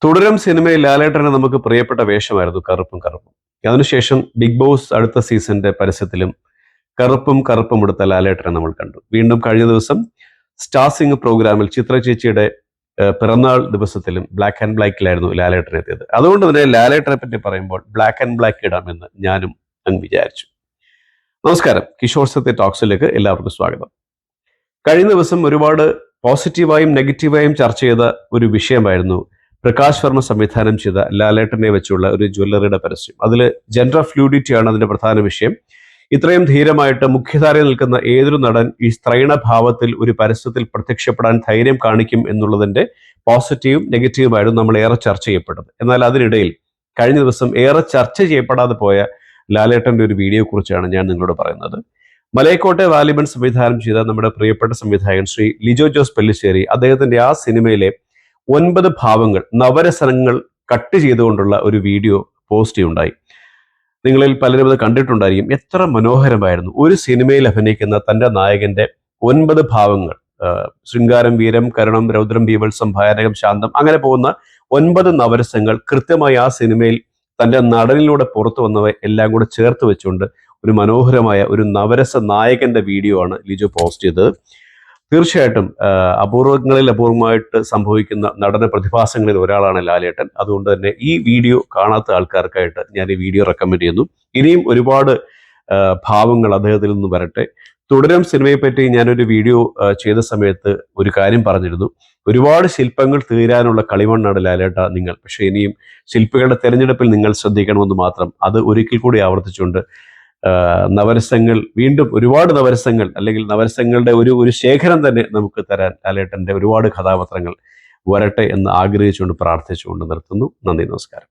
തുടരും സിനിമയിൽ ലാലേട്ടന് നമുക്ക് പ്രിയപ്പെട്ട വേഷമായിരുന്നു കറുപ്പും കറുപ്പും. അതിനുശേഷം ബിഗ് ബോസ് അടുത്ത സീസണിന്റെ പരസ്യത്തിലും കറുപ്പും കറുപ്പും എടുത്ത ലാലേട്ടനെ നമ്മൾ കണ്ടു. വീണ്ടും കഴിഞ്ഞ ദിവസം സ്റ്റാർ സിംഗ് പ്രോഗ്രാമിൽ ചിത്ര ചേച്ചിയുടെ പിറന്നാൾ ദിവസത്തിലും ബ്ലാക്ക് ആൻഡ് ബ്ലാക്കിലായിരുന്നു ലാലേട്ടൻ എത്തിയത്. അതുകൊണ്ട് തന്നെ ലാലേട്ടനെ പറ്റി പറയുമ്പോൾ ബ്ലാക്ക് ആൻഡ് ബ്ലാക്ക് ഇടാമെന്ന് ഞാനും അങ്ങ് വിചാരിച്ചു. നമസ്കാരം, കിഷോർ സത്യ ടോക്സിലേക്ക് എല്ലാവർക്കും സ്വാഗതം. കഴിഞ്ഞ ദിവസം ഒരുപാട് പോസിറ്റീവായും നെഗറ്റീവായും ചർച്ച ചെയ്ത ഒരു വിഷയമായിരുന്നു പ്രകാശ് വർമ്മ സംവിധാനം ചെയ്ത ലാലേട്ടനെ വെച്ചുള്ള ഒരു ജ്വല്ലറിയുടെ പരസ്യം. അതിൽ ജെൻഡർ ഫ്ലൂയിഡിറ്റിയാണ് അതിന്റെ പ്രധാന വിഷയം. ഇത്രയും ധീരമായിട്ട് മുഖ്യധാരയിൽ നിൽക്കുന്ന ഏതൊരു നടൻ ഈ സ്ത്രൈണഭാവത്തിൽ ഒരു പരസ്യത്തിൽ പ്രത്യക്ഷപ്പെടാൻ ധൈര്യം കാണിക്കും എന്നുള്ളതിന്റെ പോസിറ്റീവും നെഗറ്റീവുമായിരുന്നു നമ്മൾ ഏറെ ചർച്ച ചെയ്യപ്പെട്ടത്. എന്നാൽ അതിനിടയിൽ കഴിഞ്ഞ ദിവസം ഏറെ ചർച്ച ചെയ്യപ്പെടാതെ പോയ ലാലേട്ടന്റെ ഒരു വീഡിയോ കുറിച്ചാണ് ഞാൻ നിങ്ങളോട് പറയുന്നത്. മലയക്കോട്ടെ വാലിബൻ സംവിധാനം ചെയ്ത നമ്മുടെ പ്രിയപ്പെട്ട സംവിധായകൻ ശ്രീ ലിജോ ജോസ് പെല്ലിശ്ശേരി അദ്ദേഹത്തിന്റെ ആ സിനിമയിലെ 9 ഭാവങ്ങൾ നവരസങ്ങൾ കട്ട് ചെയ്തുകൊണ്ടുള്ള ഒരു വീഡിയോ പോസ്റ്റ് ചെയ്യുണ്ടായി. നിങ്ങളിൽ പലരും അത് കണ്ടിട്ടുണ്ടായിരിക്കും. എത്ര മനോഹരമായിരുന്നു ഒരു സിനിമയിൽ അഭിനയിക്കുന്ന തന്റെ നായകന്റെ 9 ഭാവങ്ങൾ. ശൃംഗാരം, വീരം, കരുണം, രൗദ്രം, ബീഭത്സം, ഭയാനകം, ശാന്തം, അങ്ങനെ പോകുന്ന 9 നവരസങ്ങൾ കൃത്യമായി ആ സിനിമയിൽ തന്റെ നടനിലൂടെ പുറത്തു വന്നവ എല്ലാം കൂടെ ചേർത്ത് വെച്ചുകൊണ്ട് ഒരു മനോഹരമായ ഒരു നവരസ നായകന്റെ വീഡിയോ ആണ് ലിജോ പോസ്റ്റ് ചെയ്തത്. തീർച്ചയായിട്ടും അപൂർവങ്ങളിൽ അപൂർവമായിട്ട് സംഭവിക്കുന്ന നടന പ്രതിഭാസങ്ങളിൽ ഒരാളാണ് ലാലേട്ടൻ. അതുകൊണ്ട് തന്നെ ഈ വീഡിയോ കാണാത്ത ആൾക്കാർക്കായിട്ട് ഞാൻ ഈ വീഡിയോ റെക്കമെൻഡ് ചെയ്യുന്നു. ഇനിയും ഒരുപാട് ഭാവങ്ങൾ അദ്ദേഹത്തിൽ നിന്ന് വരട്ടെ. തുടരും സിനിമയെപ്പറ്റി ഞാനൊരു വീഡിയോ ചെയ്ത സമയത്ത് ഒരു കാര്യം പറഞ്ഞിരുന്നു. ഒരുപാട് ശില്പങ്ങൾ തീരാനുള്ള കളിമണ്ണാണ് ലാലേട്ട നിങ്ങൾ. പക്ഷെ ഇനിയും ശില്പികളുടെ തെരഞ്ഞെടുപ്പിൽ നിങ്ങൾ ശ്രദ്ധിക്കണമെന്ന് മാത്രം. അത് ഒരിക്കൽ കൂടി ആവർത്തിച്ചുകൊണ്ട് നവരസങ്ങൾ, വീണ്ടും ഒരുപാട് നവരസങ്ങൾ, അല്ലെങ്കിൽ നവരസങ്ങളുടെ ഒരു ശേഖരം തന്നെ നമുക്ക് തരാൻ ലാലേട്ടന്റെ ഒരുപാട് കഥാപാത്രങ്ങൾ വരട്ടെ എന്ന് ആഗ്രഹിച്ചുകൊണ്ട് പ്രാർത്ഥിച്ചുകൊണ്ട് നിർത്തുന്നു. നന്ദി, നമസ്കാരം.